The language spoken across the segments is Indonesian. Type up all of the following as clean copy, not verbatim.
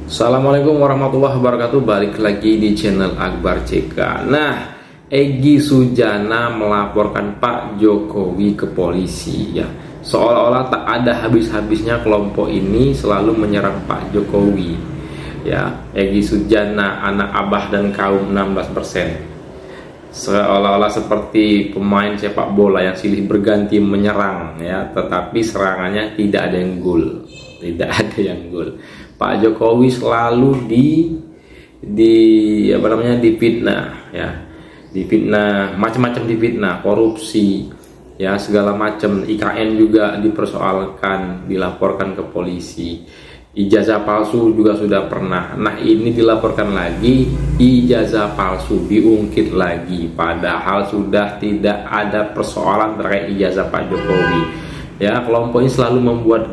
Assalamualaikum warahmatullahi wabarakatuh. Balik lagi di channel Akbar CK. Nah, Egy Sujana melaporkan Pak Jokowi ke polisi ya. Seolah-olah tak ada habis-habisnya kelompok ini selalu menyerang Pak Jokowi. Ya, Egy Sujana, anak Abah dan kaum 16%. Seolah-olah seperti pemain sepak bola yang silih berganti menyerang ya, tetapi serangannya tidak ada yang gol. Tidak ada yang gol. Pak Jokowi selalu difitnah ya, difitnah, macam-macam difitnah, korupsi ya, segala macam. IKN juga dipersoalkan, dilaporkan ke polisi. Ijazah palsu juga sudah pernah. Nah, ini dilaporkan lagi, ijazah palsu diungkit lagi, padahal sudah tidak ada persoalan terkait ijazah Pak Jokowi ya. Kelompok ini selalu membuat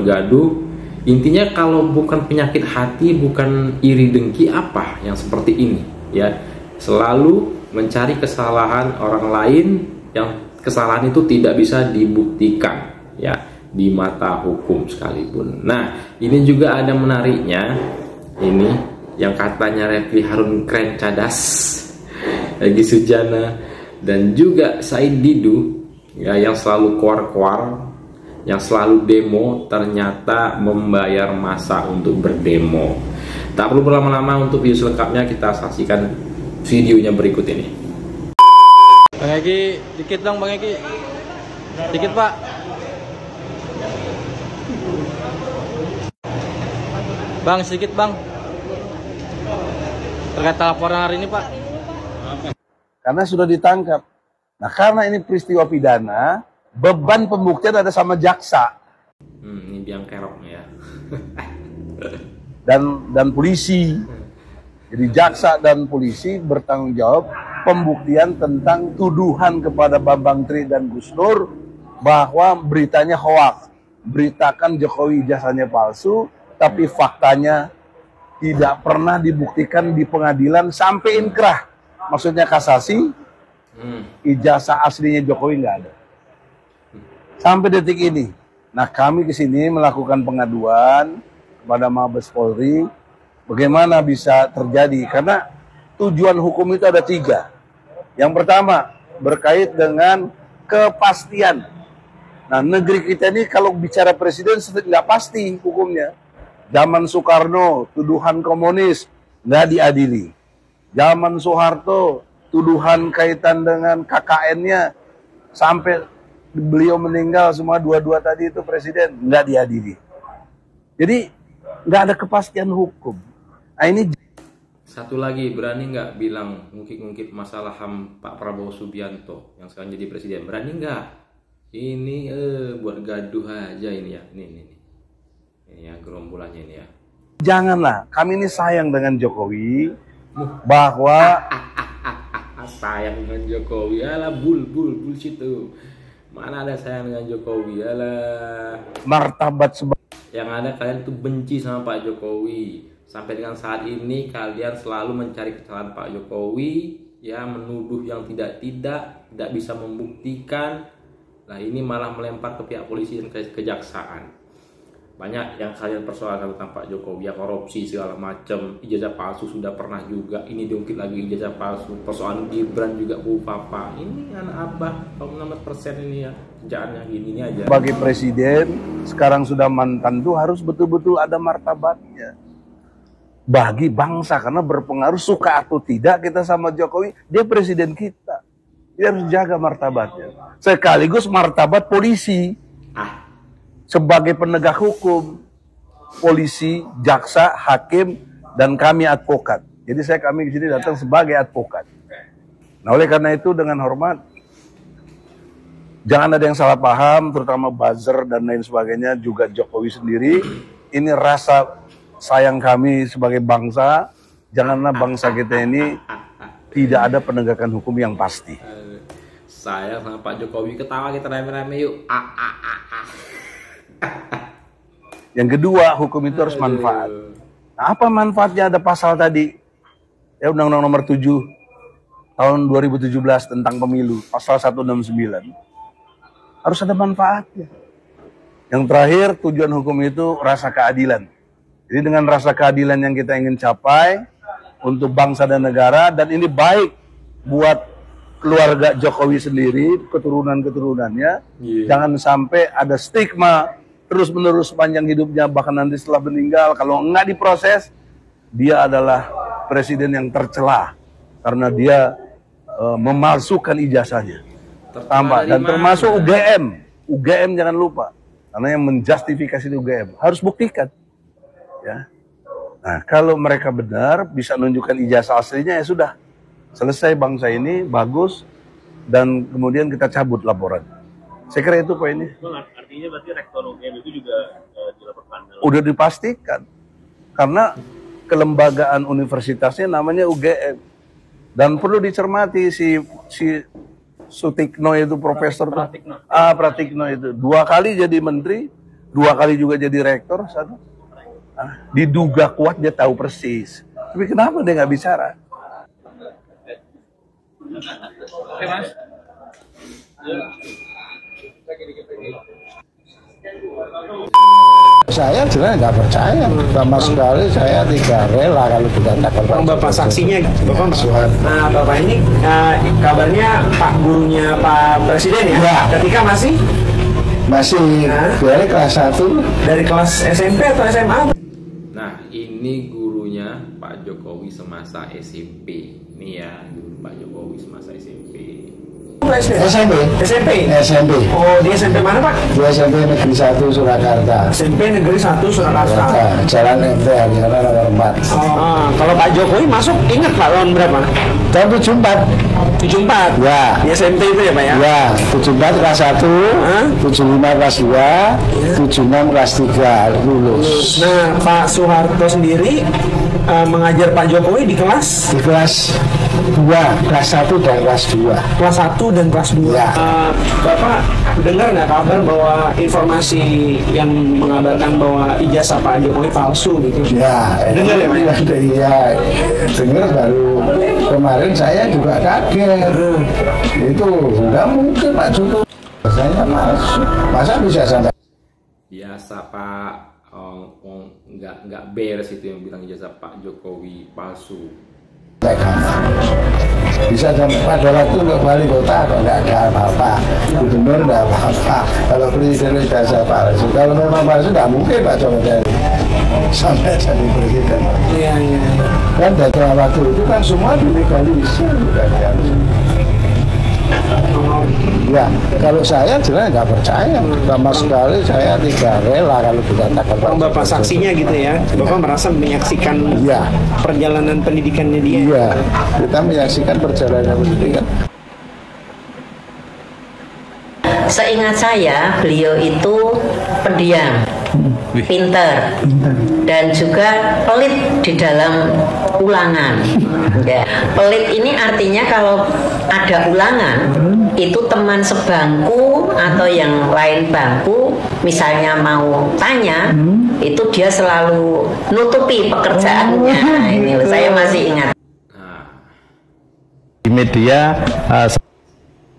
gaduh. Intinya kalau bukan penyakit hati, bukan iri dengki, apa yang seperti ini ya, selalu mencari kesalahan orang lain yang kesalahan itu tidak bisa dibuktikan ya di mata hukum sekalipun. Nah, ini juga ada menariknya, ini yang katanya Refli Harun keren cadas, Egy Sujana dan juga Said Didu ya, yang selalu kuar-kuar, yang selalu demo, ternyata membayar massa untuk berdemo. Tak perlu berlama-lama, untuk video selengkapnya kita saksikan videonya berikut ini. Bang Egy, dikit dong Bang Egy. Dikit Pak. Bang, sedikit Bang. Terkait laporan hari ini Pak. Karena sudah ditangkap. Nah, karena ini peristiwa pidana, beban pembuktian ada sama jaksa. Ini biang keroknya ya. dan polisi. Jadi jaksa dan polisi bertanggung jawab pembuktian tentang tuduhan kepada Bambang Tri dan Gus Nur bahwa beritanya hoaks. Beritakan Jokowi ijazahnya palsu, tapi faktanya tidak pernah dibuktikan di pengadilan sampai inkrah. Maksudnya kasasi, ijazah aslinya Jokowi nggak ada. Sampai detik ini. Nah, kami ke sini melakukan pengaduan kepada Mabes Polri, bagaimana bisa terjadi, karena tujuan hukum itu ada 3. Yang pertama, berkait dengan kepastian. Nah, negeri kita ini kalau bicara presiden nggak pasti hukumnya. Zaman Soekarno, tuduhan komunis, nggak diadili. Zaman Soeharto, tuduhan kaitan dengan KKN-nya, sampai beliau meninggal semua dua-dua tadi itu presiden, nggak diadili. Jadi nggak ada kepastian hukum. Nah, ini Satu lagi, berani nggak bilang ngungkit-ngungkit masalah HAM Pak Prabowo Subianto yang sekarang jadi presiden? Berani nggak? Ini buat gaduh aja ini ya. Ini ya gerombolannya ini ya. janganlah, kami ini sayang dengan Jokowi, bahwa Sayang dengan Jokowi, alah bullshit tuh. Mana ada sayang dengan Jokowi, alah. martabat Yang ada kalian tuh benci sama Pak Jokowi. Sampai dengan saat ini kalian selalu mencari kesalahan Pak Jokowi ya, menuduh yang tidak bisa membuktikan. Nah, ini malah melempar ke pihak polisi dan kejaksaan. Banyak yang kalian persoalkan tentang Pak Jokowi ya, korupsi segala macam, ijazah palsu sudah pernah juga, ini diungkit lagi ijazah palsu, persoalan Gibran juga papa. Ini anak Abah kaum 16% ini ya, kerjaannya gini aja. sebagai presiden, sekarang sudah mantan tuh harus betul-betul ada martabatnya bagi bangsa, karena berpengaruh suka atau tidak kita sama Jokowi, dia presiden kita. Dia harus jaga martabatnya. Sekaligus martabat polisi sebagai penegak hukum, polisi, jaksa, hakim, dan kami advokat. Jadi kami di sini datang sebagai advokat. Nah, oleh karena itu dengan hormat, jangan ada yang salah paham, terutama buzzer dan lain sebagainya, juga Jokowi sendiri. Ini rasa sayang kami sebagai bangsa. Janganlah bangsa kita ini tidak ada penegakan hukum yang pasti. Saya sama Pak Jokowi ketawa kita rame-rame yuk. Yang kedua, hukum itu harus manfaat. Nah, apa manfaatnya ada pasal tadi? Ya, Undang-Undang Nomor 7 tahun 2017 tentang pemilu, pasal 169. Harus ada manfaatnya. Yang terakhir, tujuan hukum itu rasa keadilan. Jadi dengan rasa keadilan yang kita ingin capai untuk bangsa dan negara, dan ini baik buat keluarga Jokowi sendiri, keturunan-keturunannya, jangan sampai ada stigma terus-menerus sepanjang hidupnya, bahkan nanti setelah meninggal, kalau enggak diproses, dia adalah presiden yang tercela karena dia memalsukan ijazahnya. Dan termasuk UGM jangan lupa, karena yang menjustifikasi UGM harus buktikan. Ya. Nah, kalau mereka benar bisa menunjukkan ijazah aslinya, ya sudah selesai, bangsa ini bagus, dan kemudian kita cabut laporan. Saya kira itu poinnya. Artinya berarti rektor UGM itu juga dilaporkan? Udah dipastikan, karena kelembagaan universitasnya namanya UGM, dan perlu dicermati si Sutikno itu, profesor Pratikno itu 2 kali jadi menteri, 2 kali juga jadi rektor, diduga kuat dia tahu persis, tapi kenapa dia nggak bicara? Oke, Mas. Saya jelas nggak percaya sama sekali. Saya tidak rela kalau dikatakan Bapak saksinya, Bapak Suhan. Nah, Bapak ini kabarnya Pak gurunya Pak Presiden ya? Ketika masih dari kelas 1, dari kelas SMP atau SMA? Nah, ini gurunya Pak Jokowi semasa SMP. Ini ya, guru Pak Jokowi semasa SMP. SMP. Oh, di SMP mana, Pak? Di SMP Negeri 1 Surakarta. SMP Negeri 1 Surakarta. Jalan MT Haryono nomor 4. Oh, kalau Pak Jokowi masuk, ingat Pak, tahun berapa? Tahun 74. 74? Ya. Di SMP itu ya, Pak ya? Ya, 74 kelas 1, 75 kelas 2, 76 kelas 3 lulus. Nah, Pak Soeharto sendiri mengajar Pak Jokowi di kelas? Di kelas 2, kelas 1 dan kelas 2. Kelas 1 dan kelas 2. Ya. Bapak dengar nggak kabar bahwa informasi yang mengabarkan bahwa ijazah Pak Jokowi palsu gitu? Ya, dengar ya, Pak? Iya, dengar baru kemarin saya juga kaget. Itu nggak mungkin Pak Jokowi. Saya masuk, masa bisa sampai? Biasa Pak, nggak beres itu yang bilang ijazah Pak Jokowi palsu. Bisa sampai pada waktu untuk wali kota kok nggak ada apa-apa, gubernur nggak apa-apa, kalau presiden ijazah palsu. Kalau memang palsu nggak mungkin Pak Jokowi sampai jadi presiden. Iya. Kan dari waktu itu kan semua dilegalisir, bukan kan? Ya, kalau saya jelas nggak percaya sama sekali. Saya tidak rela kalau dikatakan. Bapak saksinya gitu ya? Bapak merasa menyaksikan perjalanan pendidikannya dia? Iya, kita menyaksikan perjalanan pendidikan. Seingat saya, beliau itu pendiam, pinter, dan juga pelit di dalam ulangan. Ya. Pelit ini artinya kalau ada ulangan, itu teman sebangku atau yang lain bangku, misalnya mau tanya, itu dia selalu nutupi pekerjaannya. Nah, ini saya masih ingat. Di media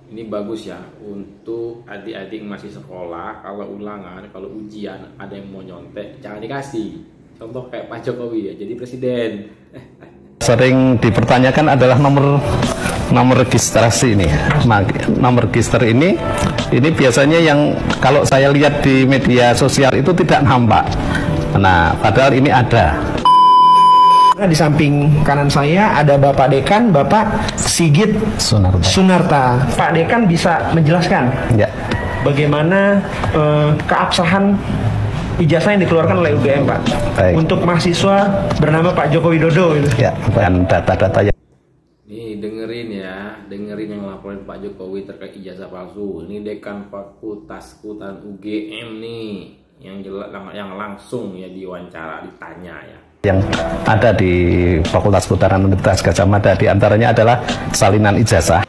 ini bagus ya untuk adik-adik masih sekolah. Kalau ulangan, kalau ujian ada yang mau nyontek, jangan dikasih. Contoh kayak Pak Jokowi ya, jadi presiden. sering dipertanyakan adalah nomor registrasi ini. Nomor register ini biasanya yang kalau saya lihat di media sosial itu tidak nampak. Nah, padahal ini ada. Di samping kanan saya ada Bapak Dekan, Bapak Sigit Sunarta. Pak Dekan bisa menjelaskan bagaimana keabsahan ijazah yang dikeluarkan oleh UGM, Pak? Baik. Untuk mahasiswa bernama Pak Joko Widodo gitu. Ya, dan data-data yang Nih dengerin yang laporin Pak Jokowi terkait ijazah palsu. Ini Dekan Fakultas Kehutanan UGM nih, yang jelas yang langsung ya diwawancara, ditanya ya. yang ada di Fakultas Kehutanan Universitas Gadjah Mada diantaranya adalah salinan ijazah.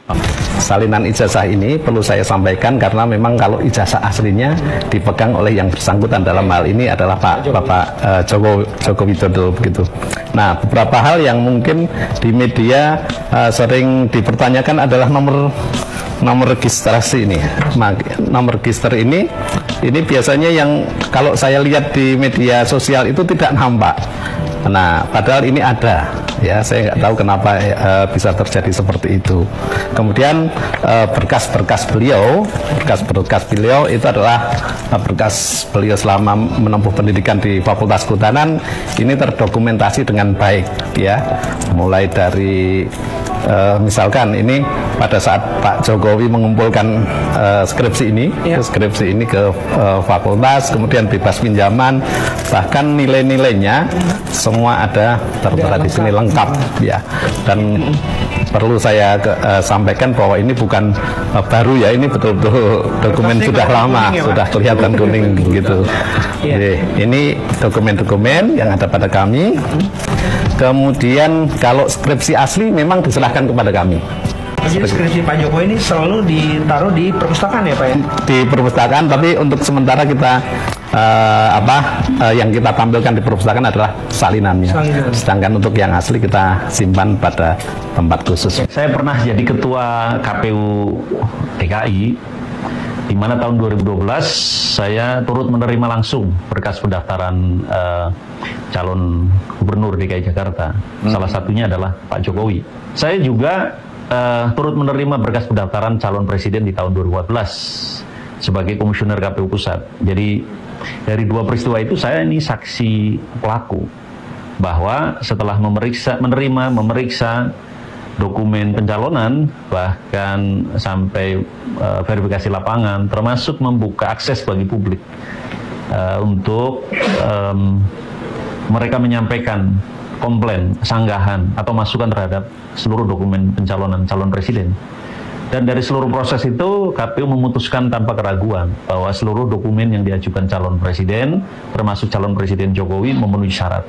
salinan ijazah ini perlu saya sampaikan karena memang kalau ijazah aslinya dipegang oleh yang bersangkutan dalam hal ini adalah Bapak Joko Widodo begitu. Nah, beberapa hal yang mungkin di media sering dipertanyakan adalah nomor registrasi ini. Nomor register ini biasanya yang kalau saya lihat di media sosial itu tidak nampak. Nah, padahal ini ada, ya. Saya nggak tahu kenapa bisa terjadi seperti itu. Kemudian berkas-berkas beliau itu adalah berkas beliau selama menempuh pendidikan di Fakultas Kehutanan. Ini terdokumentasi dengan baik, ya. Mulai dari misalkan ini pada saat Pak Jokowi mengumpulkan skripsi ini ke fakultas, kemudian bebas pinjaman, bahkan nilai-nilainya semua ada tertera di sini lengkap, ya. Dan perlu saya sampaikan bahwa ini bukan baru, ya, ini betul-betul dokumen sudah lama, sudah kelihatan kuning gitu. Jadi, ini dokumen-dokumen yang ada pada kami. Kemudian kalau skripsi asli memang diserahkan kepada kami. Jadi skripsi Pak Jokowi ini selalu ditaruh di perpustakaan, ya Pak, ya? Di perpustakaan, tapi untuk sementara kita yang kita tampilkan di perpustakaan adalah salinannya. Sedangkan untuk yang asli kita simpan pada tempat khusus. Saya pernah jadi ketua KPU DKI, di mana tahun 2012 saya turut menerima langsung berkas pendaftaran calon gubernur DKI Jakarta. Salah satunya adalah Pak Jokowi. Saya juga turut menerima berkas pendaftaran calon presiden di tahun 2014 sebagai komisioner KPU Pusat. Jadi dari dua peristiwa itu saya ini saksi pelaku bahwa setelah memeriksa dokumen pencalonan, bahkan sampai verifikasi lapangan, termasuk membuka akses bagi publik untuk mereka menyampaikan komplain, sanggahan, atau masukan terhadap seluruh dokumen pencalonan calon presiden. Dan dari seluruh proses itu, KPU memutuskan tanpa keraguan bahwa seluruh dokumen yang diajukan calon presiden, termasuk calon presiden Jokowi, memenuhi syarat.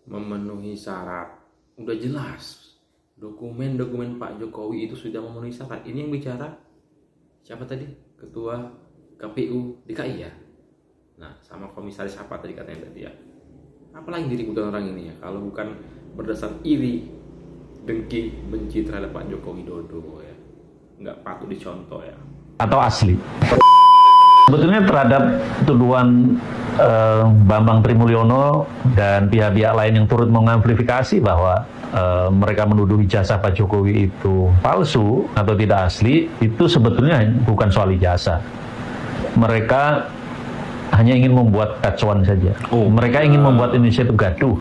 Memenuhi syarat, udah jelas. Dokumen-dokumen Pak Jokowi itu sudah memenuhi syarat. Ini yang bicara siapa tadi? Ketua KPU DKI, ya? Nah, sama komisaris apa tadi katanya tadi, ya? Apalagi diributkan orang ini, ya? Kalau bukan berdasar iri, dengki, benci terhadap Pak Joko Widodo, ya. Nggak patut dicontoh, ya. Atau asli. Sebetulnya terhadap tuduhan Bambang Trimulyono dan pihak-pihak lain yang turut mengamplifikasi bahwa mereka menuduh ijazah Pak Jokowi itu palsu atau tidak asli, itu sebetulnya bukan soal ijazah. Mereka hanya ingin membuat kacauan saja. Mereka ingin membuat Indonesia itu gaduh.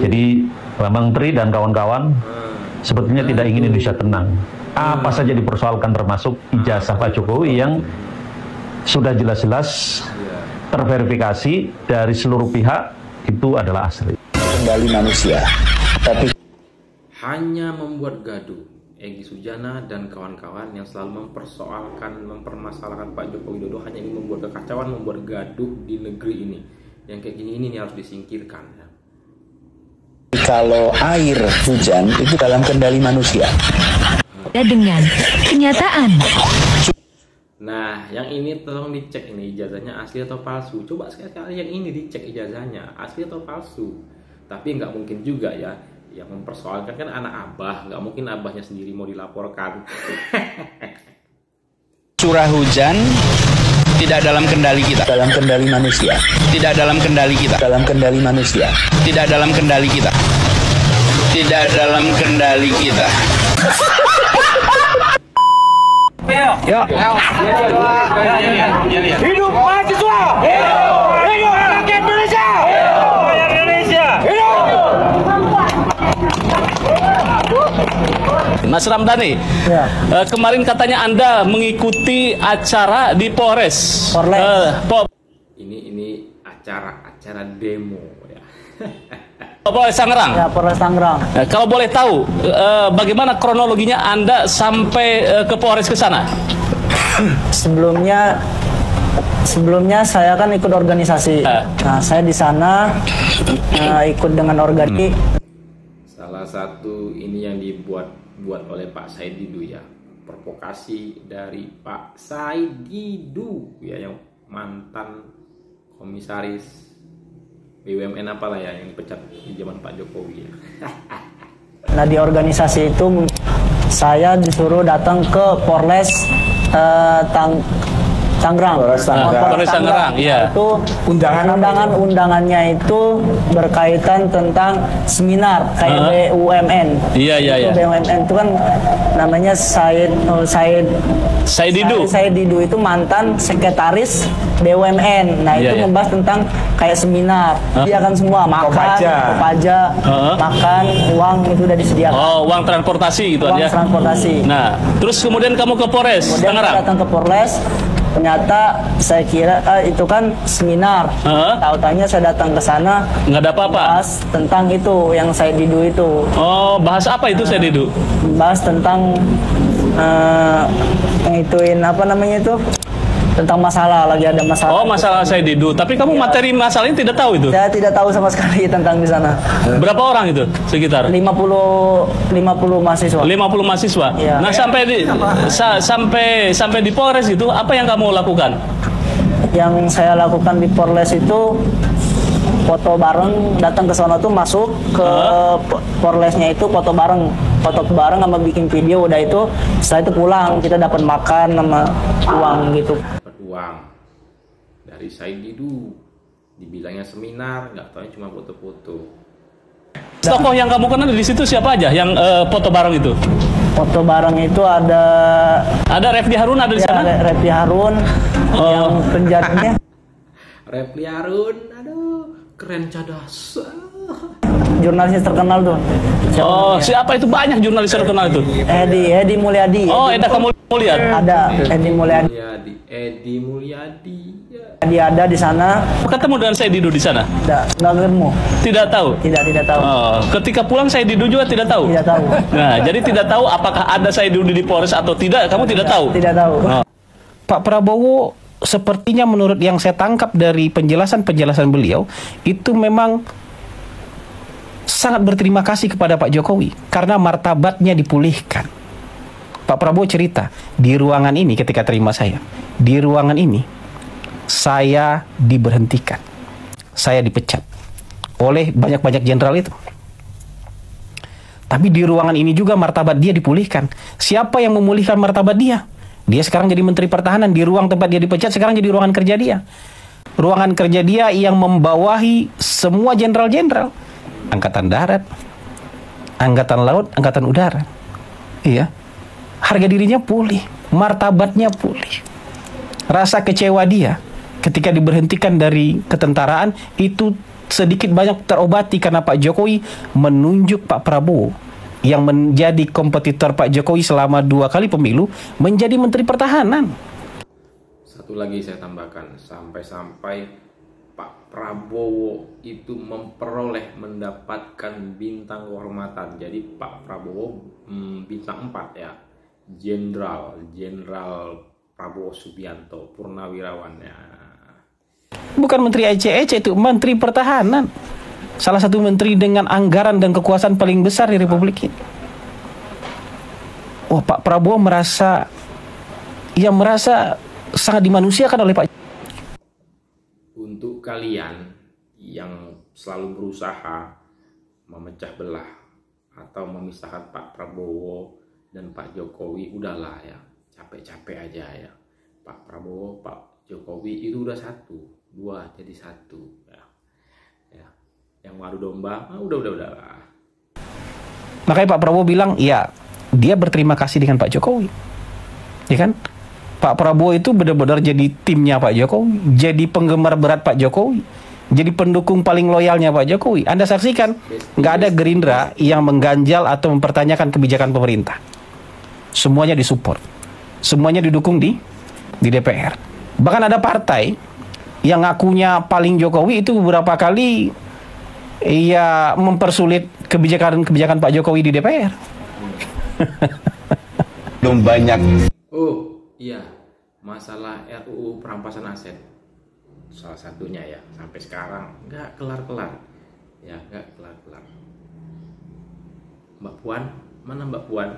Jadi Bambang Tri dan kawan-kawan sebetulnya tidak ingin Indonesia tenang. Apa saja dipersoalkan, termasuk ijazah Pak Jokowi yang sudah jelas-jelas terverifikasi dari seluruh pihak itu adalah asli. Kendali manusia, tapi hanya membuat gaduh. Egy Sujana dan kawan-kawan yang selalu mempermasalahkan Pak Joko Widodo hanya ingin membuat kekacauan, membuat gaduh di negeri ini. Yang kayak gini ini harus disingkirkan, ya. Kalau air hujan itu dalam kendali manusia. Dengan kenyataan. Nah, yang ini tolong dicek ini ijazahnya asli atau palsu. Coba sekali-kali yang ini dicek ijazahnya asli atau palsu. Tapi nggak mungkin juga, ya. Yang mempersoalkan kan anak abah, nggak mungkin abahnya sendiri mau dilaporkan. Curah hujan tidak dalam kendali kita. Dalam kendali manusia. Tidak dalam kendali kita. Dalam kendali manusia. Tidak dalam kendali kita. Tidak dalam kendali kita. Hidup mahasiswa. Hidup rakyat Indonesia. Rakyat Indonesia. Mas Ramdhani, kemarin katanya Anda mengikuti acara di Polres. Ini acara demo, ya. Polres Tangerang. Ya, Polres Tangerang. Kalau boleh tahu, bagaimana kronologinya Anda sampai ke Polres ke sana? Sebelumnya saya kan ikut organisasi. Nah, saya di sana ikut dengan organisasi. Salah satu ini yang dibuat dibuat oleh Pak Said Didu ya. Provokasi dari Pak Said Didu ya, yang mantan komisaris BUMN apalah ya, yang dipecat di zaman Pak Jokowi ya. Nah, di organisasi itu saya disuruh datang ke Polres Tangerang. Polres Tangerang, iya. Itu undangannya itu berkaitan tentang seminar kayak BUMN. Iya. BUMN itu kan namanya Said Didu itu mantan sekretaris BUMN. Nah, itu membahas tentang kayak seminar. Dia kan semua makan, kopaja, makan, uang itu udah disediakan. Oh, uang transportasi gitu aja. Uang transportasi. Nah, terus kemudian kamu ke Polres Tangerang. Datang ke Polres. Ternyata saya kira itu kan seminar. Tahu-taunya saya datang ke sana nggak ada apa-apa. Bahas tentang itu yang saya Didu itu. Oh, bahas apa itu saya Didu? Bahas tentang ngituin apa namanya itu? Tentang masalah, lagi ada masalah. Oh, masalah saya Didu. Tapi kamu materi masalahnya tidak tahu itu? Saya tidak tahu sama sekali tentang di sana. Berapa orang itu sekitar? 50 mahasiswa. 50 mahasiswa. Ya. Nah, sampai di Polres itu apa yang kamu lakukan? Yang saya lakukan di Polres itu foto bareng, datang ke sana tuh masuk ke Polresnya itu foto bareng sama bikin video, udah itu setelah itu pulang kita dapat makan sama uang gitu. Uang dari Said Didu, dibilangnya seminar, nggak tahu cuma foto-foto. Tokoh yang kamu kenal di situ siapa aja yang foto bareng itu? Foto bareng itu ada Refli Harun ada di sana? Refli Harun yang penjatnya. Refli Harun, aduh keren cadas. Jurnalis terkenal tuh. Siapa itu? Banyak jurnalis terkenal itu. Edi Mulyadi. Oh, Eda Mulyadi. Ada Edi Mulyadi. Edi Mulyadi. Dia ada di sana. Ketemu dengan saya Didu di sana? Nggak ketemu. Tidak tahu? Tidak tahu. Oh, ketika pulang saya Didu juga tidak tahu? Tidak tahu. Nah, jadi tidak tahu apakah ada saya Didu di Polres atau tidak, kamu tidak tahu? Tidak tahu. Oh. Pak Prabowo sepertinya menurut yang saya tangkap dari penjelasan beliau itu memang sangat berterima kasih kepada Pak Jokowi karena martabatnya dipulihkan. Pak Prabowo cerita, di ruangan ini ketika terima saya, di ruangan ini saya diberhentikan, saya dipecat oleh banyak-banyak jenderal itu. Tapi di ruangan ini juga martabat dia dipulihkan. Siapa yang memulihkan martabat dia? Dia sekarang jadi Menteri Pertahanan. Di ruang tempat dia dipecat sekarang jadi ruangan kerja dia. Ruangan kerja dia yang membawahi semua jenderal-jenderal. Angkatan Darat, Angkatan Laut, Angkatan Udara. Iya. Harga dirinya pulih, martabatnya pulih. Rasa kecewa dia ketika diberhentikan dari ketentaraan itu sedikit banyak terobati karena Pak Jokowi menunjuk Pak Prabowo yang menjadi kompetitor Pak Jokowi selama 2 kali pemilu menjadi Menteri Pertahanan. Satu lagi saya tambahkan, sampai-sampai Pak Prabowo itu mendapatkan bintang kehormatan. Jadi Pak Prabowo bintang 4 ya, Jenderal Prabowo Subianto Purnawirawan ya. Bukan Menteri Ece-Ece, itu Menteri Pertahanan. Salah satu menteri dengan anggaran dan kekuasaan paling besar di Republik ini. Oh, Pak Prabowo merasa sangat dimanusiakan oleh Pak. Untuk kalian yang selalu berusaha memecah belah atau memisahkan Pak Prabowo dan Pak Jokowi, udahlah ya, capek-capek aja ya. Pak Prabowo, Pak Jokowi itu udah 2 jadi 1 ya. Yang mengadu domba, udah. Makanya Pak Prabowo bilang, ya dia berterima kasih dengan Pak Jokowi, ya kan? Pak Prabowo itu benar-benar jadi timnya Pak Jokowi, jadi penggemar berat Pak Jokowi, jadi pendukung paling loyalnya Pak Jokowi. Anda saksikan, nggak ada Gerindra yang mengganjal atau mempertanyakan kebijakan pemerintah. Semuanya disupport, semuanya didukung di DPR. Bahkan ada partai yang ngakunya paling Jokowi itu beberapa kali ya mempersulit kebijakan Pak Jokowi di DPR. Belum banyak. Oh iya, masalah RUU perampasan aset salah satunya ya, sampai sekarang nggak kelar-kelar ya, nggak kelar-kelar. Mbak Puan Mana Mbak Puan?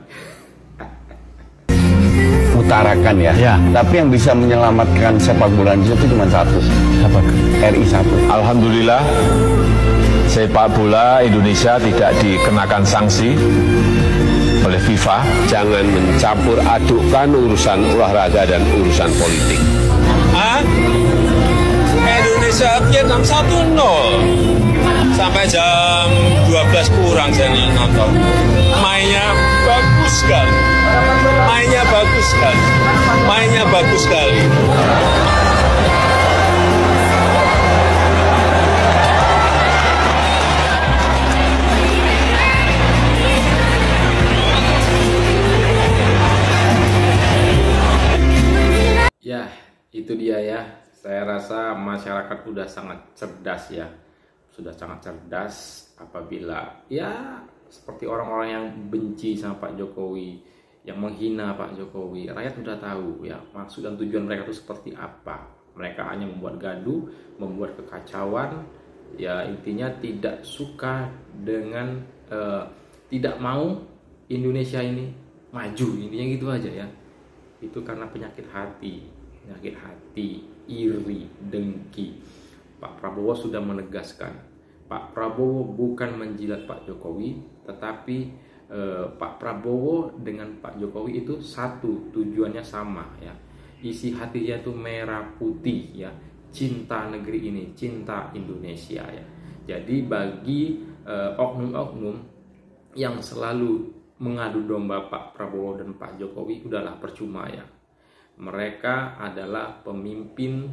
Utarakan ya. Tapi yang bisa menyelamatkan sepak bola Indonesia itu cuma satu. Apa? RI 1. Alhamdulillah sepak bola Indonesia tidak dikenakan sanksi oleh FIFA. Jangan mencampur adukkan urusan olahraga dan urusan politik. Indonesia Vietnam 1-0 sampai jam 12 kurang saya nonton. Mainnya bagus sekali. Mainnya bagus sekali. Mainnya bagus sekali. Ya, itu dia ya. Saya rasa masyarakat sudah sangat cerdas ya. Sudah sangat cerdas apabila ya seperti orang-orang yang benci sama Pak Jokowi, yang menghina Pak Jokowi. Rakyat sudah tahu ya maksud dan tujuan mereka itu seperti apa. Mereka hanya membuat gaduh, membuat kekacauan. Ya intinya tidak suka dengan tidak mau Indonesia ini maju. Intinya gitu aja ya. Itu karena penyakit hati, iri, dengki. Pak Prabowo sudah menegaskan, Pak Prabowo bukan menjilat Pak Jokowi, tetapi Pak Prabowo dengan Pak Jokowi itu satu, tujuannya sama ya. Isi hatinya itu merah putih ya, cinta negeri ini, cinta Indonesia ya. Jadi bagi oknum-oknum yang selalu mengadu domba Pak Prabowo dan Pak Jokowi udahlah percuma ya. Mereka adalah pemimpin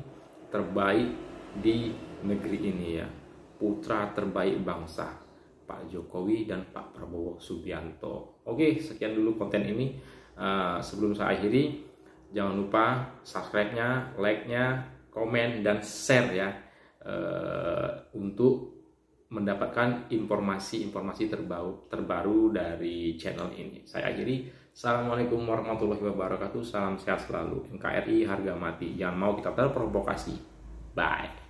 terbaik di negeri ini ya, putra terbaik bangsa, Pak Jokowi dan Pak Prabowo Subianto. Oke, sekian dulu konten ini. Sebelum saya akhiri, jangan lupa subscribe-nya, like-nya, komen dan share ya, untuk mendapatkan informasi-informasi terbaru dari channel ini. Saya akhiri. Assalamualaikum warahmatullahi wabarakatuh. Salam sehat selalu. NKRI harga mati. Jangan mau kita terprovokasi. Bye.